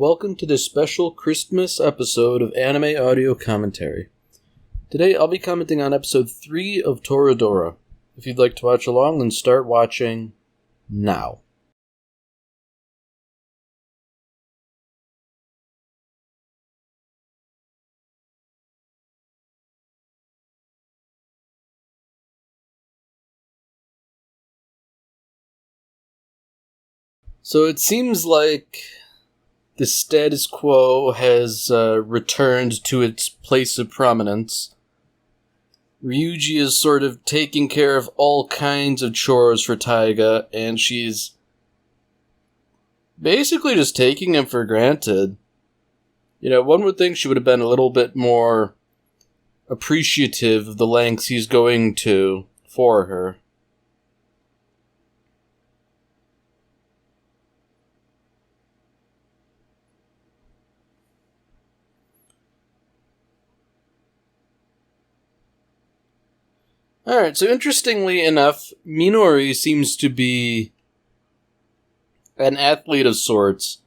welcome to this special Christmas episode of Anime Audio Commentary. Today I'll be commenting on episode 3 of Toradora. If you'd like to watch along, then start watching now. So it seems like the status quo has returned to its place of prominence. Ryuji is sort of taking care of all kinds of chores for Taiga, and she's basically just taking him for granted. You know, one would think she would have been a little bit more appreciative of the lengths he's going to for her. Alright, so interestingly enough, Minori seems to be an athlete of sorts.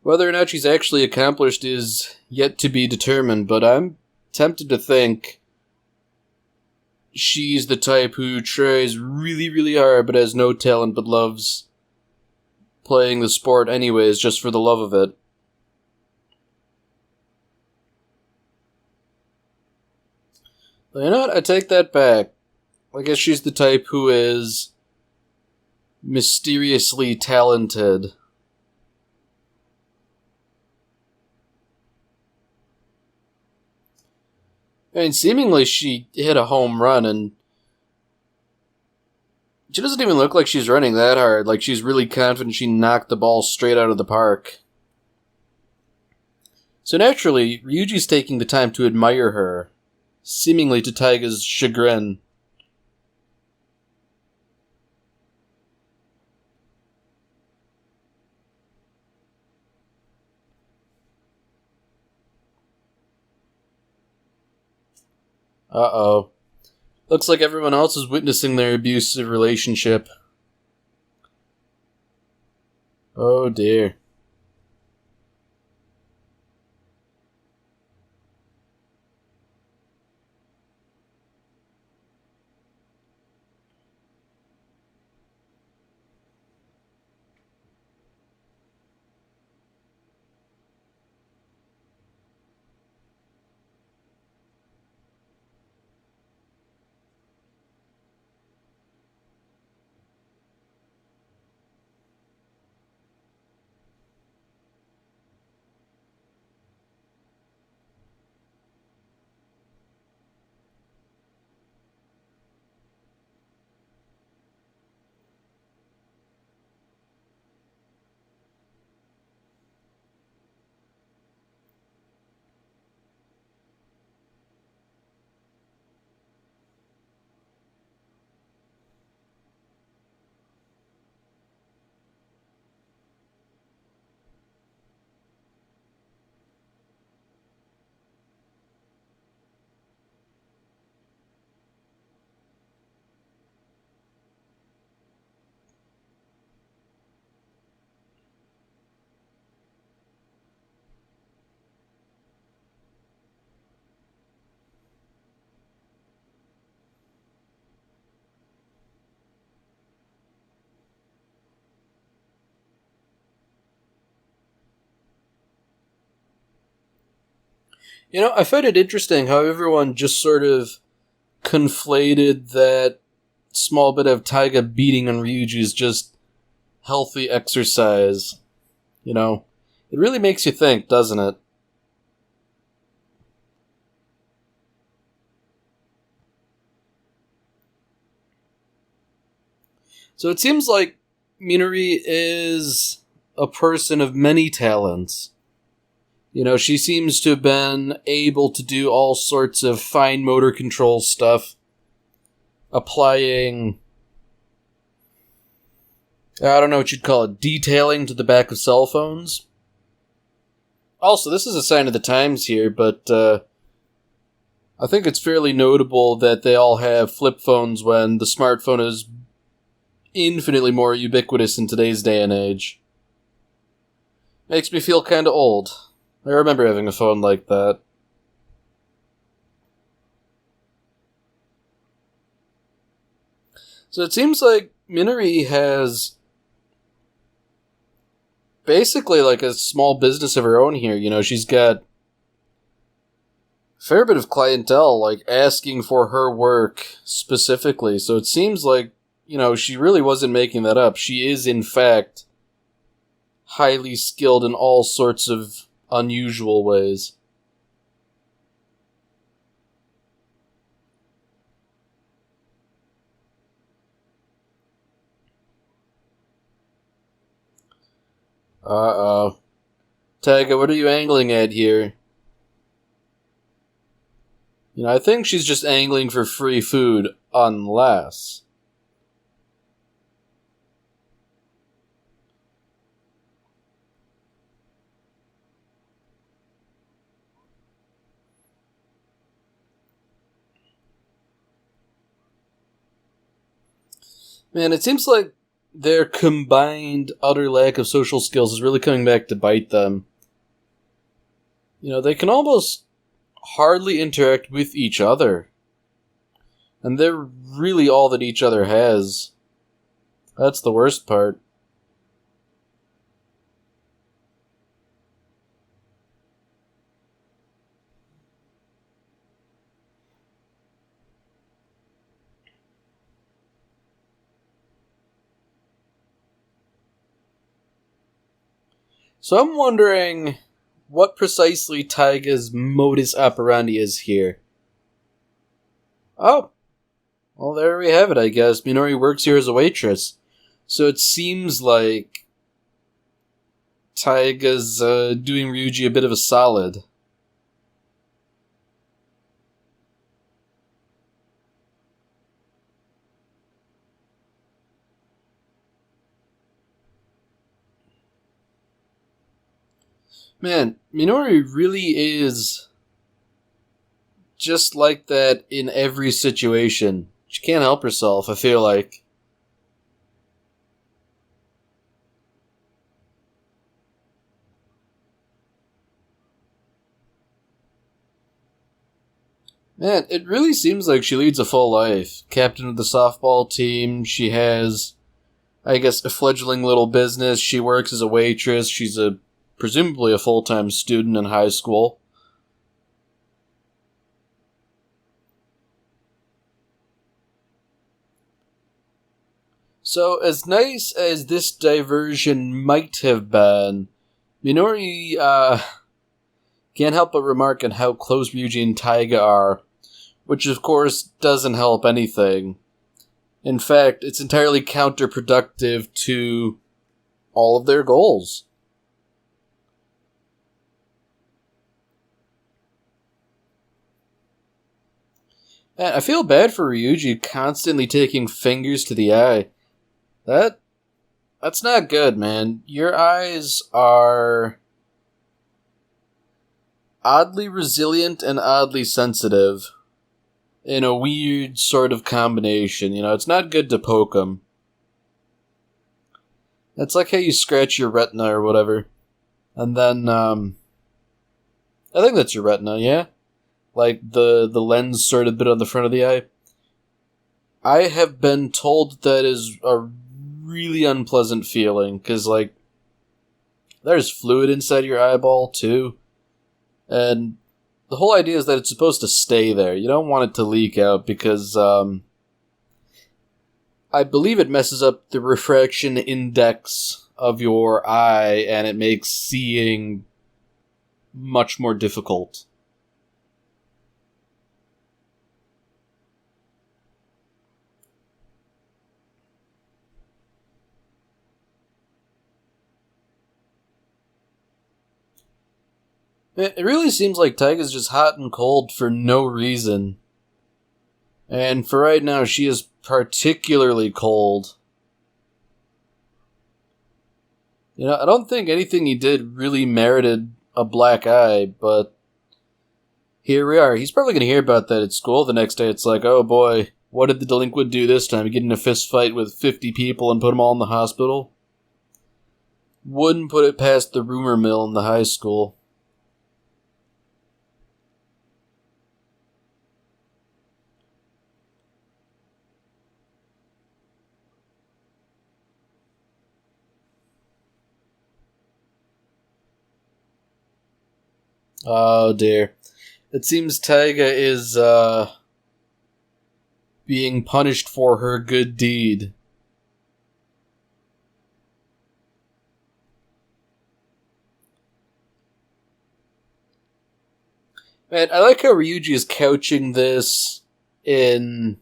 Whether or not she's actually accomplished is yet to be determined, but I'm tempted to think she's the type who tries really, really hard but has no talent but loves playing the sport anyways, just for the love of it. You know what? I take that back. I guess she's the type who is mysteriously talented. I mean, seemingly she hit a home run, and she doesn't even look like she's running that hard. Like, she's really confident she knocked the ball straight out of the park. So naturally, Ryuji's taking the time to admire her, seemingly to Taiga's chagrin. Uh-oh. Looks like everyone else is witnessing their abusive relationship. Oh dear. You know, I find it interesting how everyone just sort of conflated that small bit of Taiga beating on Ryuji as just healthy exercise. You know, it really makes you think, doesn't it? So it seems like Minori is a person of many talents. You know, she seems to have been able to do all sorts of fine motor control stuff, applying, I don't know what you'd call it, detailing to the back of cell phones. Also, this is a sign of the times here, but I think it's fairly notable that they all have flip phones when the smartphone is infinitely more ubiquitous in today's day and age. Makes me feel kinda old. I remember having a phone like that. So it seems like Minori has basically like a small business of her own here. You know, she's got a fair bit of clientele, like, asking for her work specifically. So it seems like, you know, she really wasn't making that up. She is, in fact, highly skilled in all sorts of unusual ways. Uh-oh. Taiga, what are you angling at here? You know, I think she's just angling for free food, unless... Man, it seems like their combined utter lack of social skills is really coming back to bite them. You know, they can almost hardly interact with each other. And they're really all that each other has. That's the worst part. So I'm wondering what precisely Taiga's modus operandi is here. Oh, well, there we have it, I guess. Minori works here as a waitress. So it seems like Taiga's doing Ryuji a bit of a solid. Man, Minori really is just like that in every situation. She can't help herself, I feel like. Man, it really seems like she leads a full life. Captain of the softball team, she has, I guess, a fledgling little business. She works as a waitress. She's presumably a full-time student in high school. So, as nice as this diversion might have been, Minori can't help but remark on how close Ryuji and Taiga are, which of course doesn't help anything. In fact, it's entirely counterproductive to all of their goals. Man, I feel bad for Ryuji constantly taking fingers to the eye. That's not good, man. Your eyes are oddly resilient and oddly sensitive in a weird sort of combination. You know, it's not good to poke them. It's like how you scratch your retina or whatever. And then, I think that's your retina, yeah? Like the lens sort of bit on the front of the eye. I have been told that is a really unpleasant feeling, because, like, there's fluid inside your eyeball, too. And the whole idea is that it's supposed to stay there. You don't want it to leak out, because, I believe it messes up the refraction index of your eye, and it makes seeing much more difficult. It really seems like Taiga's just hot and cold for no reason. And for right now, she is particularly cold. You know, I don't think anything he did really merited a black eye, but here we are. He's probably going to hear about that at school the next day. It's like, oh boy, what did the delinquent do this time? Get in a fist fight with 50 people and put them all in the hospital? wouldn't put it past the rumor mill in the high school. Oh dear. It seems Taiga is, being punished for her good deed. Man, I like how Ryuji is couching this in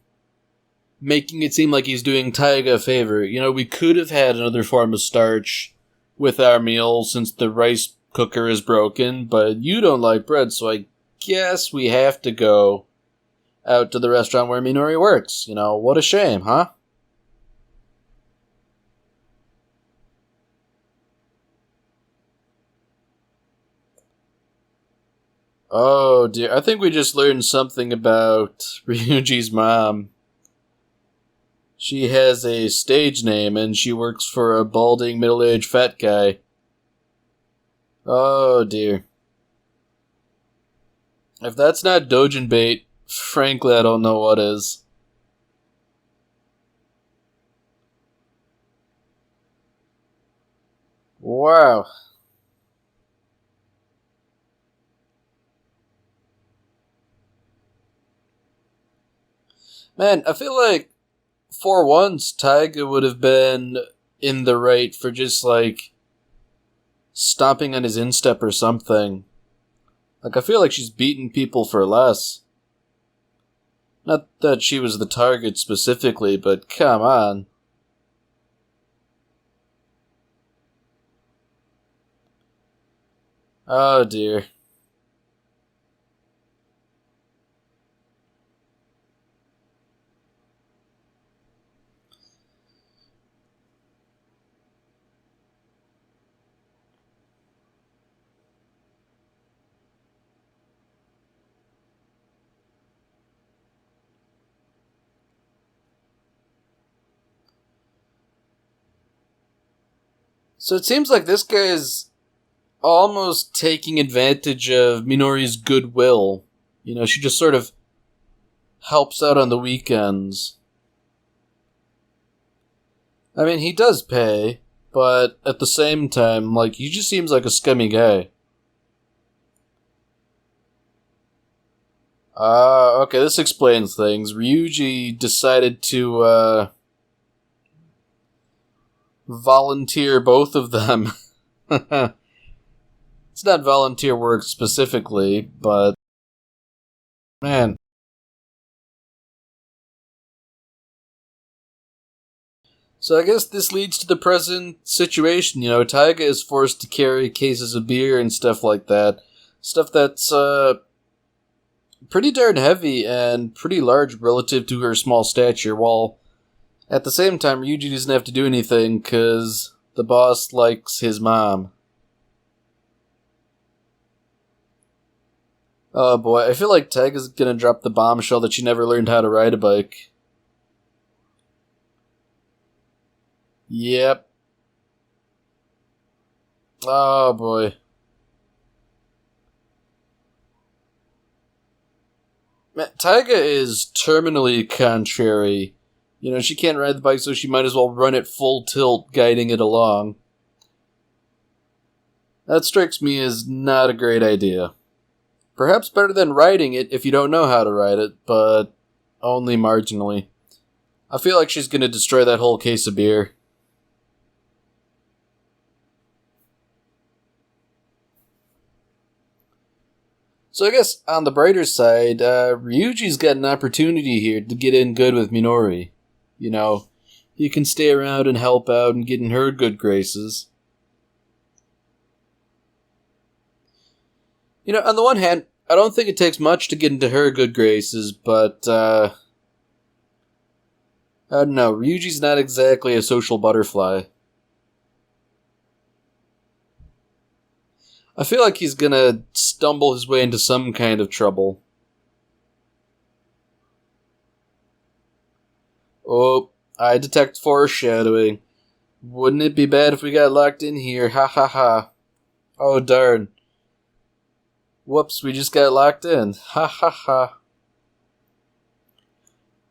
making it seem like he's doing Taiga a favor. You know, we could have had another form of starch with our meal since the rice cooker is broken, but you don't like bread, so I guess we have to go out to the restaurant where Minori works. You know, what a shame, huh? Oh dear, I think we just learned something about Ryuji's mom. She has a stage name and she works for a balding middle-aged fat guy. Oh dear. If that's not Dojin bait, frankly I don't know what is. Wow. Man, I feel like for once Taiga would have been in the right for just like stomping on his instep or something. Like, I feel like she's beating people for less. Not that she was the target specifically, but come on. Oh dear. So it seems like this guy is almost taking advantage of Minori's goodwill. You know, she just sort of helps out on the weekends. I mean, he does pay, but at the same time, like, he just seems like a scummy guy. Okay, this explains things. Ryuji decided to, volunteer both of them. It's not volunteer work specifically, but man. So I guess this leads to the present situation. You know, Taiga is forced to carry cases of beer and stuff like that. Stuff that's, pretty darn heavy and pretty large relative to her small stature, while at the same time, Ryuji doesn't have to do anything because the boss likes his mom. Oh boy, I feel like Taiga's gonna drop the bombshell that she never learned how to ride a bike. Yep. Oh boy. Man, Taiga is terminally contrary. You know, she can't ride the bike, so she might as well run it full tilt, guiding it along. That strikes me as not a great idea. Perhaps better than riding it if you don't know how to ride it, but only marginally. I feel like she's gonna destroy that whole case of beer. So I guess on the brighter side, Ryuji's got an opportunity here to get in good with Minori. You know, he can stay around and help out and get in her good graces. You know, on the one hand, I don't think it takes much to get into her good graces, but, I don't know, Ryuji's not exactly a social butterfly. I feel like he's gonna stumble his way into some kind of trouble. Oh, I detect foreshadowing. Wouldn't it be bad if we got locked in here? Ha ha ha. Oh darn. Whoops, we just got locked in. Ha ha ha.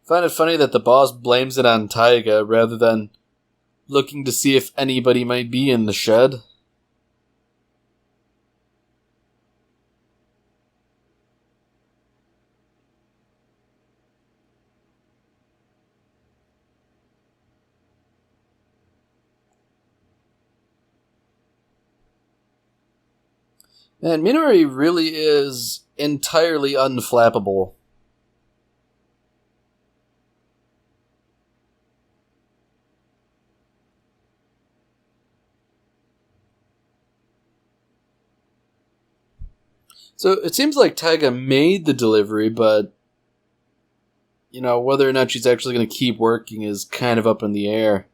Find it funny that the boss blames it on Taiga rather than looking to see if anybody might be in the shed. Man, Minori really is entirely unflappable. So it seems like Taiga made the delivery, but whether or not she's actually going to keep working is kind of up in the air.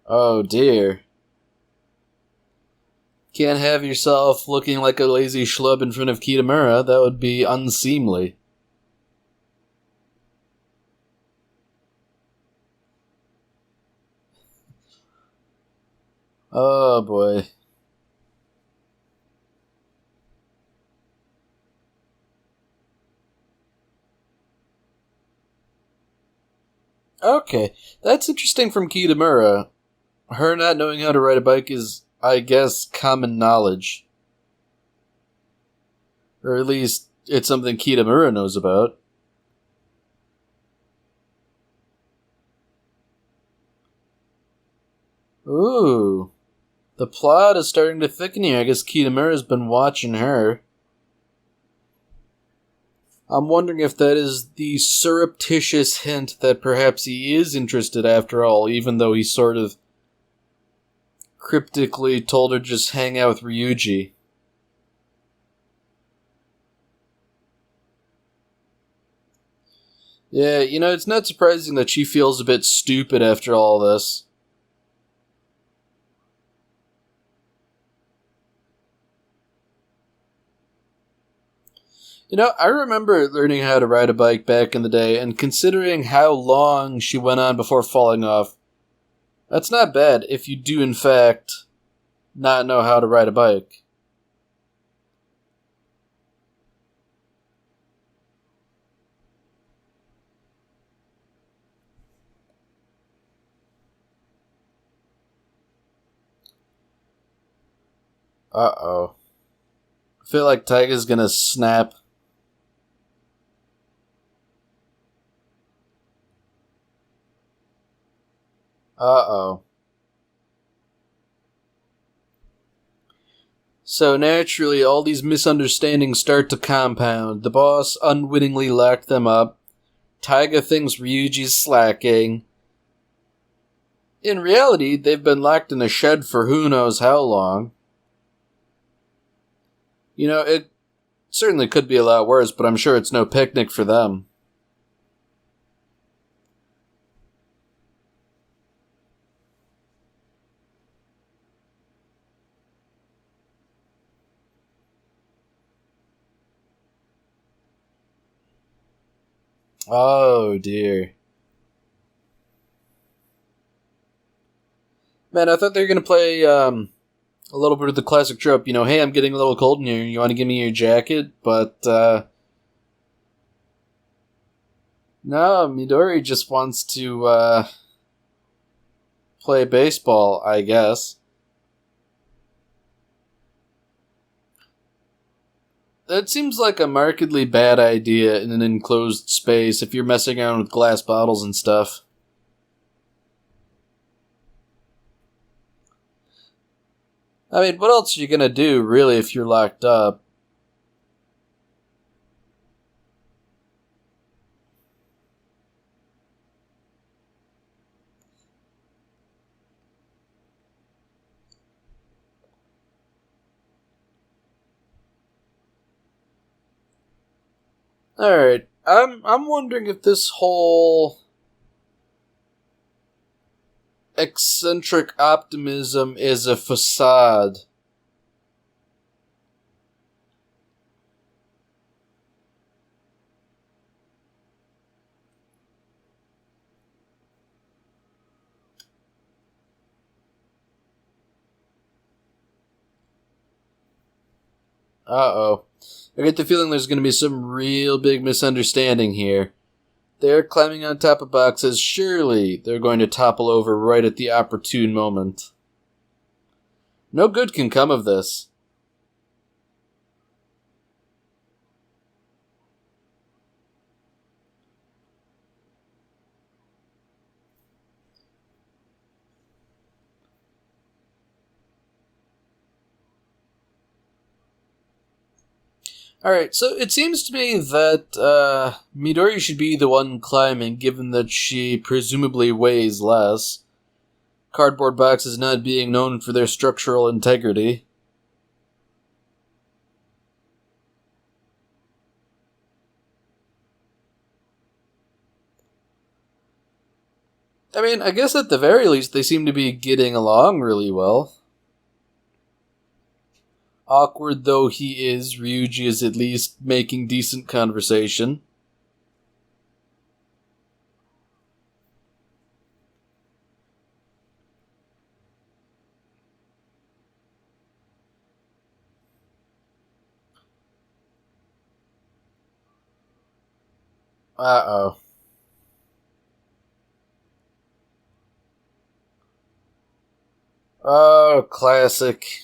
Oh dear. Can't have yourself looking like a lazy schlub in front of Kitamura. That would be unseemly. Oh boy. Okay, that's interesting from Kitamura. Her not knowing how to ride a bike is, I guess, common knowledge. Or at least, it's something Kitamura knows about. Ooh. The plot is starting to thicken here. I guess Kitamura's been watching her. I'm wondering if that is the surreptitious hint that perhaps he is interested after all, even though he sort of cryptically told her to just hang out with Ryuji. Yeah, it's not surprising that she feels a bit stupid after all this. I remember learning how to ride a bike back in the day, and considering how long she went on before falling off, that's not bad if you do, in fact, not know how to ride a bike. Uh-oh. I feel like Taiga's gonna snap. Uh-oh. So naturally, all these misunderstandings start to compound. The boss unwittingly locked them up. Taiga thinks Ryuji's slacking. In reality, they've been locked in a shed for who knows how long. It certainly could be a lot worse, but I'm sure it's no picnic for them. Oh, dear. Man, I thought they were going to play a little bit of the classic trope. Hey, I'm getting a little cold in here. You want to give me your jacket? But, no, Midori just wants to play baseball, I guess. That seems like a markedly bad idea in an enclosed space if you're messing around with glass bottles and stuff. I mean, what else are you gonna do, really, if you're locked up? Alright, I'm wondering if this whole eccentric optimism is a facade. Uh-oh. I get the feeling there's going to be some real big misunderstanding here. They're climbing on top of boxes. Surely they're going to topple over right at the opportune moment. No good can come of this. Alright, so it seems to me that Midori should be the one climbing, given that she presumably weighs less. Cardboard boxes not being known for their structural integrity. I mean, I guess at the very least they seem to be getting along really well. Awkward though he is, Ryuji is at least making decent conversation. Uh-oh. Oh, classic.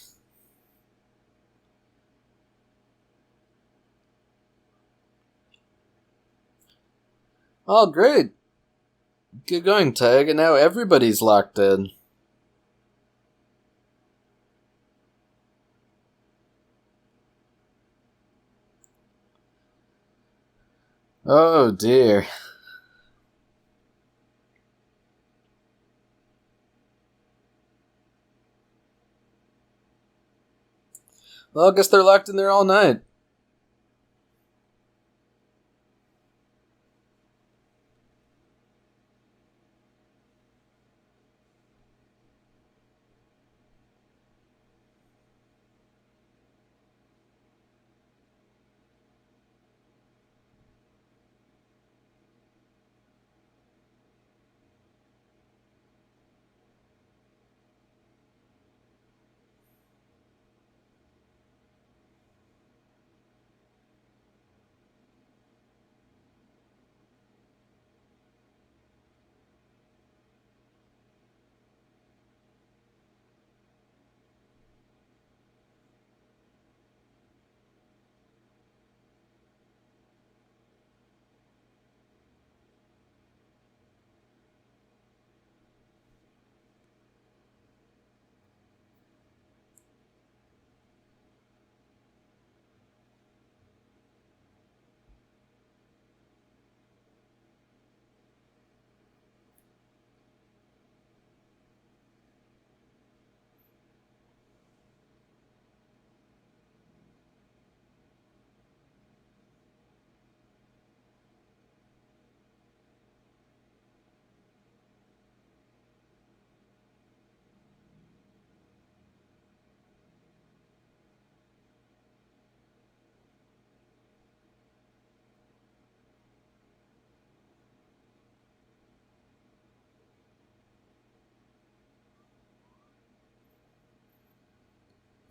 Oh, great. Get going, Tag, and now everybody's locked in. Oh, dear. Well, I guess they're locked in there all night.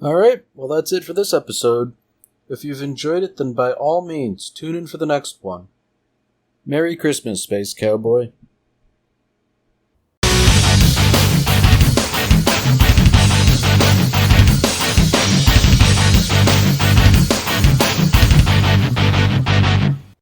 Alright, well that's it for this episode. If you've enjoyed it, then by all means, tune in for the next one. Merry Christmas, Space Cowboy.